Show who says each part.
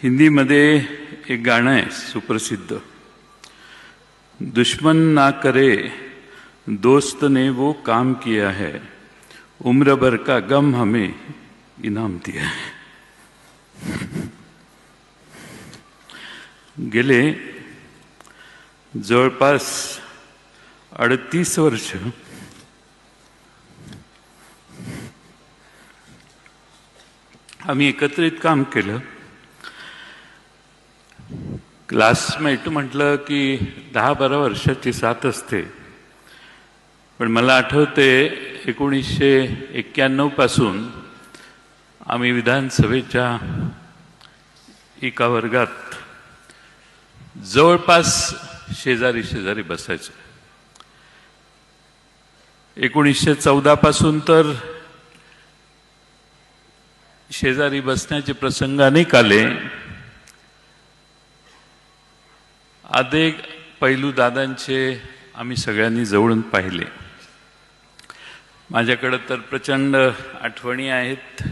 Speaker 1: हिंदीमध्ये एक गाणं आहे सुप्रसिद्ध, दुश्मन ना करे दोस्त ने वो काम किया है, उम्र भर का गम हमें इनाम दिया है. गेले जवळपास 38 वर्ष आम्ही एकत्रित काम केलं. क्लासमेट म्हटलं की 10-12 वर्षाची साथ असते, पण मला आठवते 1991 पासून आम्ही विधानसभेच्या एका वर्गात जवळपास शेजारी शेजारी बसायचो. 1914 पासून तर शेजारी बसण्याचे प्रसंग अनेक आले. अनेक पैलू दादांचे आम्ही सगळ्यांनी जवळून पाहिले. माझ्याकडे तर प्रचंड आठवणी आहेत.